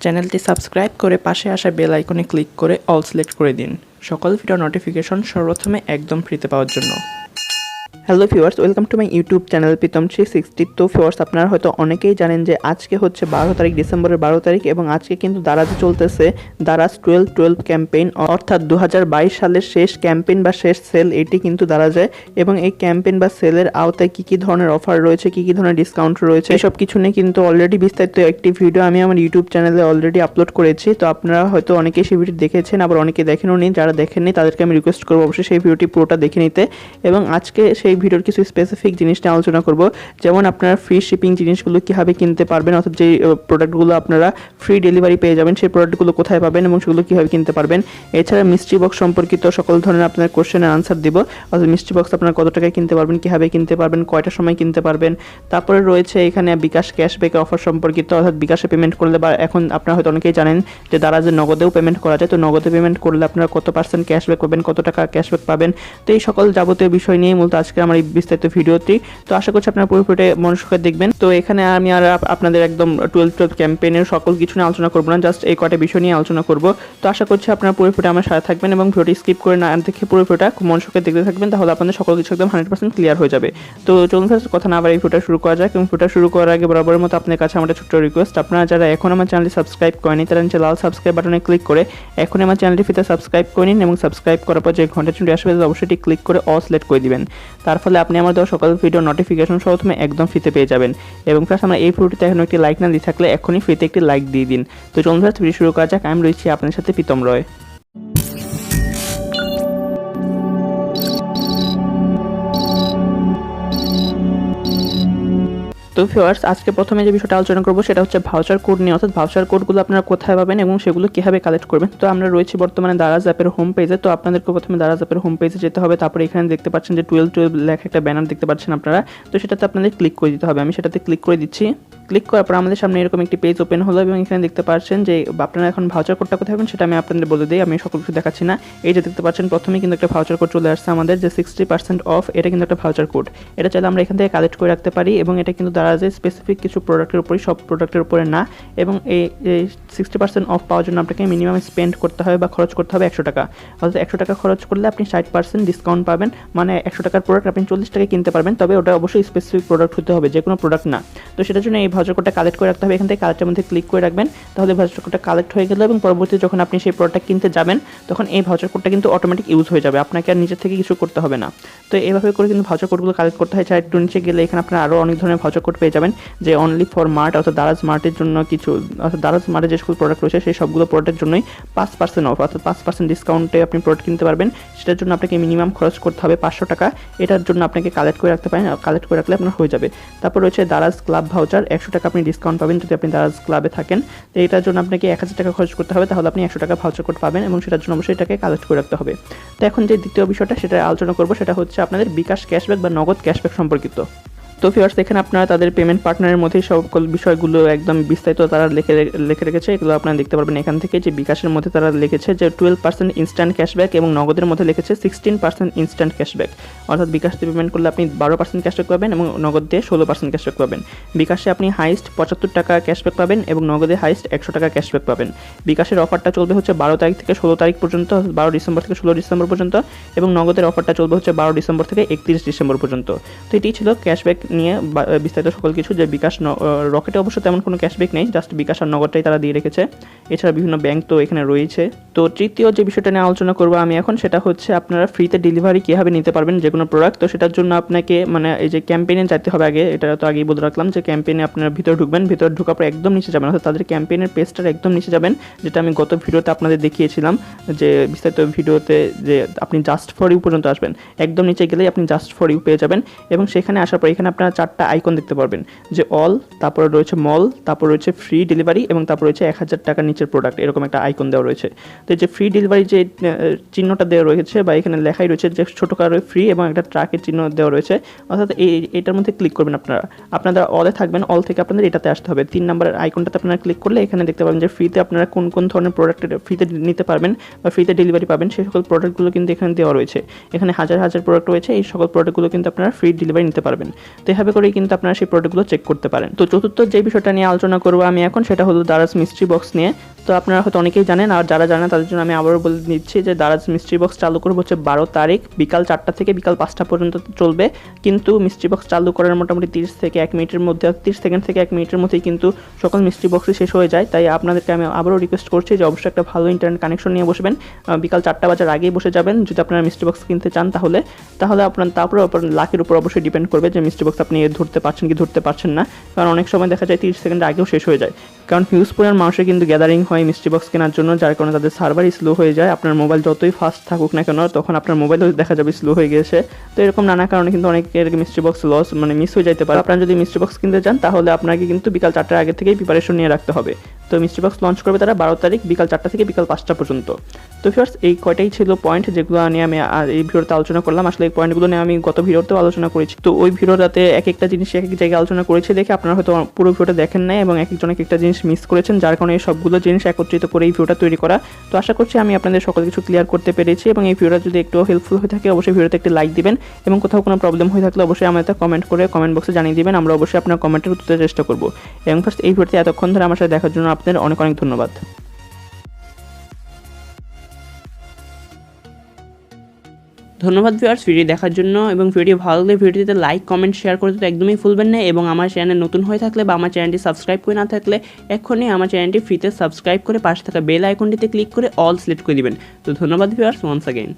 চ্যানেলটি সাবস্ক্রাইব করে পাশে আসা বেল আইকনে ক্লিক করে অল সিলেক্ট করে দিন সকল ভিডিও নোটিফিকেশন সর্বপ্রথমে একদম ফ্রিতে পাওয়ার জন্য। Hello viewers, welcome to my YouTube channel Pritam 360। তো ভিউয়ার্স, আপনারা হয়তো অনেকেই জানেন যে আজকে হচ্ছে 12 তারিখ, ডিসেম্বরের 12 তারিখ, এবং আজকে কিন্তু দারাজে চলতেছে দারাজ 12.12 ক্যাম্পেইন, অর্থাৎ 2022 সালের শেষ ক্যাম্পেইন বা শেষ সেল এটি কিন্তু দারাজে। এবং এই ক্যাম্পেইন বা সেলের আওতায় কী ধরনের অফার রয়েছে, কী ধরনের ডিসকাউন্ট রয়েছে, এসব কিছু নিয়ে কিন্তু অলরেডি বিস্তারিত একটি ভিডিও আমি আমার ইউটিউব চ্যানেলে অলরেডি আপলোড করেছি। তো আপনারা হয়তো অনেকেই সেই ভিডিও দেখেছেন, আবার অনেকে দেখেনও নি। যারা দেখেননি তাদেরকে আমি রিকোয়েস্ট করবো অবশ্যই সেই ভিডিওটি পুরোটা দেখে নিতে। এবং আজকে সেই ভিডিওর কিছু স্পেসিফিক জিনিস নিয়ে আলোচনা করব, যেমন আপনারা ফ্রি শিপিং জিনিসগুলো কীভাবে কিনতে পারবেন, অর্থাৎ যে প্রোডাক্টগুলো আপনারা ফ্রি ডেলিভারি পেয়ে যাবেন সেই প্রোডাক্টগুলো কোথায় পাবেন এবং সেগুলো কীভাবে কিনতে পারবেন। এছাড়া মিস্ট্রি বক্স সম্পর্কিত সকল ধরনের আপনার কোশ্চেনের আনসার দিব, অর্থাৎ মিস্ট্রি বক্স আপনারা কত টাকায় কিনতে পারবেন, কীভাবে কিনতে পারবেন, কয়টার সময় কিনতে পারবেন। তারপরে রয়েছে এখানে বিকাশ ক্যাশব্যাকের অফার সম্পর্কিত, অর্থাৎ বিকাশে পেমেন্ট করলে, বা এখন আপনারা হয়তো অনেকেই জানেন যে দারাজে নগদেও পেমেন্ট করা যায়। তো নগদে পেমেন্ট করলে আপনারা কত % ক্যাশব্যাক পাবেন, কত টাকা ক্যাশব্যাক পাবেন। তো এই সকল যাবতীয় বিষয় নিয়ে মূলত আজকে আমার এই বিস্তারিত ভিডিওটি। তো আশা করছি আপনারা পুরোপুরি মনোযোগ দেখবেন। তো এখানে আমি আর আপনাদের একদম 12 ক্যাম্পেইনের সকল কিছু নিয়ে আলোচনা করবো না, জাস্ট এই কয়টা বিষয় নিয়ে আলোচনা করব। তো আশা করছি আপনারা পুরোপুরি আমার সাথে থাকবেন এবং ভিডিওটি স্কিপ করে না দেখে পুরোপুরিটা খুব মনোযোগ দেখতে থাকবেন, তাহলে আপনাদের সকল কিছু একদম 100% ক্লিয়ার হয়ে যাবে। তো চলুন স্যার, কথা না আবার এই ভিডিওটা শুরু করা যাক। এবং ভিডিওটা শুরু করার আগে বরাবরের মতো আপনার কাছে আমার ছোট্ট রিকোয়েস্ট, আপনারা যারা এখন আমার চ্যানেলটি সাবস্ক্রাইব করেনি তারা নিচে লাল সাবস্ক্রাইব বাটনে ক্লিক করে এখন আমার চ্যানেলটি ফিতে সাবস্ক্রাইব করে নিন, এবং সাবস্ক্রাইব করার পর যে ঘন্টা চিহ্নটি আসবে অবশ্যই ক্লিক করে অল সিলেক্ট করে দিবেন। তার ফলে আপনি আমার দেওয়া সকল ভিডিও নোটিফিকেশন সর্বপ্রথমে একদম ফ্রিতে পেয়ে যাবেন। এবং প্লাস আমরা এই ভিডিওটিতে এখন একটি লাইক না দিয়ে থাকলে এখনই ফ্রিতে একটি লাইক দিয়ে দিন। তো চলুন ভিডিও শুরু করা যাক। আমি রয়েছি আপনাদের সাথে প্রীতম রয়। তো ভিউয়ার্স, আজকে প্রথমে যে বিষয়টা আলোচনা করবো সেটা হচ্ছে ভাউচার কোড নিয়ে, অর্থাৎ ভাউচার কোডগুলো আপনারা কোথায় পাবেন এবং সেগুলো কীভাবে কালেক্ট করবেন। তো আমরা রয়েছি বর্তমানে দারাজ অ্যাপের হোম পেজে। তো আপনাদেরকে প্রথমে দারাজ অ্যাপের হোম পেজে যেতে হবে, তারপরে এখানে দেখতে পাচ্ছেন যে 12 লেখা একটা ব্যানার দেখতে পাচ্ছেন আপনারা। তো সেটাতে আপনাদের ক্লিক করে দিতে হবে, আমি সেটাতে ক্লিক করে দিচ্ছি। ক্লিক করার পর আমাদের সামনে এরকম একটি পেজ ওপেন হলো, এবং এখানে দেখতে পাচ্ছেন যে আপনারা এখন ভাউচার কোডটা কোথায় পাবেন সেটা আমি আপনাদের বলে দিই, আমি সকল কিছু দেখাচ্ছি না। এই যে দেখতে পাচ্ছেন প্রথমেই কিন্তু একটা ভাউচার কোড চলে আসছে আমাদের, যে 60% অফ, এটা কিন্তু একটা ভাউচার কোড। এটা চাইলে আমরা এখান থেকে কালেক্ট করে রাখতে পারি, এবং এটা কিন্তু দারাজে স্পেসিফিক কিছু প্রোডাক্টের উপরই, সব প্রোডাক্টের উপরে না। এবং এই 60% অফ পাওয়ার জন্য আপনাকে মিনিমাম স্পেন্ড করতে হবে বা খরচ করতে হবে 100 টাকা। অর্থাৎ 100 টাকা খরচ করলে আপনি 60% ডিসকাউন্ট পাবেন, মানে 100 টাকার প্রোডাক্ট আপনি 40 টাকায় কিনতে পারবেন। তবে ওটা অবশ্যই স্পেসিফিক প্রোডাক্ট হতে হবে, যে কোনো প্রোডাক্ট না। তো সেটার জন্য এই ভাউচার কোডটা কালেক্ট করে রাখতে হবে, এখান থেকে কালেক্টের মধ্যে ক্লিক করে রাখবেন, তাহলে ভাউচার কোডটা কালেক্ট হয়ে গেল। এবং পরবর্তীতে যখন আপনি সেই প্রোডাক্টটা কিনতে যাবেন তখন এই ভাউচার কোডটা কিন্তু অটোমেটিক ইউজ হয়ে যাবে, আপনাকে আর নিজের থেকে কিছু করতে হবে না। তো এইভাবে করে কিন্তু ভাউচার কোডগুলো কালেক্ট করতে হয়। একটু নিচে গেলে এখানে আপনারা আরও অনেক ধরনের ভাউচার কোড পেয়ে যাবেন, যে অনলি ফর মার্ট, অর্থাৎ দারাজ মার্টের জন্য কিছু, অর্থাৎ দারাজ মার্টের যে সকল প্রোডাক্ট রয়েছে সেই সবগুলো প্রোডাক্টের জন্যই 5% অফ, অর্থাৎ 5% ডিসকাউন্টে আপনি প্রোডাক্ট কিনতে পারবেন। সেটার জন্য আপনাকে মিনিমাম খরচ করতে হবে 500 টাকা। এটার জন্য আপনাকে কালেক্ট করে রাখতে পারেন, কালেক্ট করে রাখলে আপনার হয়ে যাবে। তারপর রয়েছে দারাজ ক্লাব ভাউচার, 100 টাকা আপনি ডিসকাউন্ট পাবেন যদি আপনি দারাজ ক্লাবে থাকেন। তো এটার জন্য আপনাকে 1000 টাকা খরচ করতে হবে, তাহলে আপনি 100 টাকা ভাউচার কোড পাবেন, এবং সেটার জন্য অবশ্যই এটাকে কালেক্ট করে রাখতে হবে। তো এখন যে দ্বিতীয় বিষয়টা সেটা আলোচনা করবো, সেটা হচ্ছে আপনাদের বিকাশ ক্যাশব্যাক বা নগদ ক্যাশব্যাক সম্পর্কিত। তো ভিউয়ার্স, এখানে আপনারা তাদের পেমেন্ট পার্টনারের মধ্যে সকল বিষয়গুলো একদম বিস্তারিত তারা লিখে রেখেছে, এগুলো আপনারা দেখতে পারবেন এখান থেকে। যে বিকাশের মধ্যে তারা লিখেছে যে 12% ইনস্ট্যান্ট ক্যাশব্যাক, এবং নগদের মধ্যে লিখেছে 16% ইনস্ট্যান্ট ক্যাশব্যাক। অর্থাৎ বিকাশ দিয়ে পেমেন্ট করলে আপনি 12% ক্যাশব্যাক পাবেন, এবং নগদ দিয়ে 16% ক্যাশব্যাক পাবেন। বিকাশে আপনি হাইস্ট 75 টাকা ক্যাশব্যাক পাবেন, এবং নগদে হাইস্ট 100 টাকা ক্যাশব্যাক পাবেন। বিকাশের অফারটা চলবে হচ্ছে 12 তারিখ থেকে 16 তারিখ পর্যন্ত, 12 ডিসেম্বর থেকে 16 ডিসেম্বর পর্যন্ত, এবং নগদের অফারটা চলবে হচ্ছে 12 ডিসেম্বর থেকে 31 ডিসেম্বর পর্যন্ত। তো এটি ছিল ক্যাশব্যাক নিয়ে বিস্তারিত সকল কিছু। যে বিকাশ রকেটে অবশ্য তেমন কোনো ক্যাশব্যাক নেই, জাস্ট বিকাশ আর নগদটাই তারা দিয়ে রেখেছে। এছাড়া বিভিন্ন ব্যাংক তো এখানে রয়েছে। তো তৃতীয় যে বিষয়টা নিয়ে আলোচনা করবো আমি এখন, সেটা হচ্ছে আপনারা ফ্রিতে ডেলিভারি কীভাবে নিতে পারবেন যে কোনো প্রোডাক্ট। তো সেটার জন্য আপনাকে মানে এই যে ক্যাম্পেইনে যেতে হবে আগে, এটা তো আগেই বলে রাখলাম যে ক্যাম্পেইনে আপনারা ভিতরে ঢুকবেন, ভিতরে ঢোকার পর একদম নিচে যাবেন, অর্থাৎ তাদের ক্যাম্পেইনের পেজটার একদম নিচে যাবেন, যেটা আমি গত ভিডিওতে আপনাদের দেখিয়েছিলাম, যে বিস্তারিত ভিডিওতে, যে আপনি জাস্ট ফর ইউ পর্যন্ত আসবেন। একদম নিচে গেলেই আপনি জাস্ট ফর ইউ পেয়ে যাবেন, এবং সেখানে আসার পর এখানে আপনারা 4টা আইকন দেখতে পারবেন, যে অল, তারপরে রয়েছে মল, তারপর রয়েছে ফ্রি ডেলিভারি, এবং তারপর রয়েছে 1000 টাকার নিচের প্রোডাক্ট, এরকম একটা আইকন দেওয়া রয়েছে। তো এই যে ফ্রি ডেলিভারি যে চিহ্নটা দেওয়া রয়েছে, বা এখানে লেখাই রয়েছে যে ছোটো কারো ফ্রি, এবং একটা ট্রাকের চিহ্ন দেওয়া রয়েছে, অর্থাৎ এটার মধ্যে ক্লিক করবেন আপনারা অলে থাকবেন, অল থেকে আপনাদের এটাতে আসতে হবে। 3 নম্বরের আইকনটাতে আপনারা ক্লিক করলে এখানে দেখতে পাবেন যে ফ্রিতে আপনারা কোন কোন ধরনের প্রোডাক্ট ফ্রিতে নিতে পারবেন বা ফ্রিতে ডেলিভারি পাবেন, সেই সকল প্রোডাক্টগুলো কিন্তু এখানে দেওয়া রয়েছে। এখানে হাজার হাজার প্রোডাক্ট রয়েছে, এই সকল প্রোডাক্টগুলো কিন্তু আপনারা ফ্রি ডেলিভারি নিতে পারবেন। তো এভাবে করেই কিন্তু আপনারা সেই প্রোডাক্টগুলো চেক করতে পারেন। তো চতুর্থ যে বিষয়টা নিয়ে আলোচনা করবো আমি এখন, সেটা হলো দারাজ মিস্ট্রি বক্স নিয়ে। তো আপনারা হয়তো অনেকেই জানেন, আর যারা জানেন তাদের জন্য আমি আবারও বলে দিচ্ছি যে দারাজ মিস্ট্রি বক্স চালু করবো হচ্ছে 12 তারিখ বিকাল 4টা থেকে বিকাল 5টা পর্যন্ত চলবে। কিন্তু মিস্ট্রি বক্স চালু করার মোটামুটি 30 থেকে 1 মিনিটের মধ্যে, 30 সেকেন্ড থেকে 1 মিনিটের মধ্যেই কিন্তু সকল মিস্ট্রি বক্সই শেষ হয়ে যায়। তাই আপনাদেরকে আমি আবারও রিকোয়েস্ট করছি যে অবশ্যই একটা ভালো ইন্টারনেট কানেকশন নিয়ে বসবেন, বিকাল 4টা বাজার আগেই বসে যাবেন যদি আপনারা মিস্ট্রি বক্স কিনতে চান। তাহলে তারপরে লাকের উপর অবশ্যই ডিপেন্ড করবে যে মিস্ট্রি বক্স আপনি ধরতে পারছেন কি ধরতে পারছেন না, কারণ অনেক সময় দেখা যায় 30 সেকেন্ড আগেও শেষ হয়ে যায়। কারণ হিউজ পরিমাণ মানুষের কিন্তু গ্যাদারিং হয় মিস্ট্রি বক্স কেনার জন্য, যার কারণে তাদের সার্ভারই স্লো হয়ে যায়। আপনার মোবাইল যতই ফাস্ট থাকুক না কেন, তখন আপনার মোবাইলও দেখা যাবে স্লো হয়ে গেছে। তো এরকম নানা কারণে কিন্তু অনেকের মিস্ট্রি বক্স মিস হয়ে যেতে পারে। আপনারা যদি মিস্ট্রি বক্স কিনতে চান তাহলে আপনাকে কিন্তু বিকাল 4টার আগে থেকেই প্রিপারেশন নিয়ে রাখতে হবে। তো মিস্ট্রি বক্স লঞ্চ করবে তারা 12 তারিখ বিকাল 4টা থেকে বিকাল 5টা পর্যন্ত। তো ভিউয়ার্স, এই কয়টাই ছিল পয়েন্ট যেগুলো নিয়ে আমি এই ভিডিওতে আলোচনা করলাম। আসলে এই পয়েন্টগুলো নিয়ে আমি গত ভিডিওতেও আলোচনা করেছি। তো ওই ভিডিওটাতে এক একটা জিনিস এক এক জায়গায় আলোচনা করেছি দেখে আপনারা হয়তো পুরো ভিডিওটা দেখেন নাই এবং এক একজন এক একটা জিনিস মিস করেছেন, যার কারণে এই সবগুলো জিনিস একত্রিত করে এই ভিডিওটা তৈরি করা। তো আশা করছি আমি আপনাদের সকল কিছু ক্লিয়ার করতে পেরেছি এবং এই ভিডিওটা যদি একটু হেল্পফুল হয়ে থাকে অবশ্যই ভিডিওতে একটি লাইক দিবেন এবং কোথাও কোনো প্রবলেম হয়ে থাকলে অবশ্যই আমাদের কমেন্ট করে কমেন্ট বক্সে জানিয়ে দিবেন। আমরা অবশ্যই আপনার কমেন্টের উত্তর দেওয়ার চেষ্টা করব। এবং ফার্স্ট এই ভিডিওতে এতক্ষণ ধরে আমার সাথে দেখার জন্য আপনাদের অনেক অনেক ধন্যবাদ। ধন্যবাদ ভিউয়ার্স ভিডিও দেখার জন্য, এবং ভিডিও ভালো লাগলে ভিডিওতে লাইক কমেন্ট শেয়ার করতে তো একদমই ভুলবেন না। এবং আমার চ্যানেল নতুন হয়ে থাকলে বা আমার চ্যানেলটি সাবস্ক্রাইব করে না থাকলে এখনই আমার চ্যানেলটি ফ্রিতে সাবস্ক্রাইব করে পাশে থাকা বেল আইকনটিতে ক্লিক করে অল সিলেক্ট করে দিবেন। তো ধন্যবাদ ভিউয়ার্স ওয়ান্স অ্যাগেইন।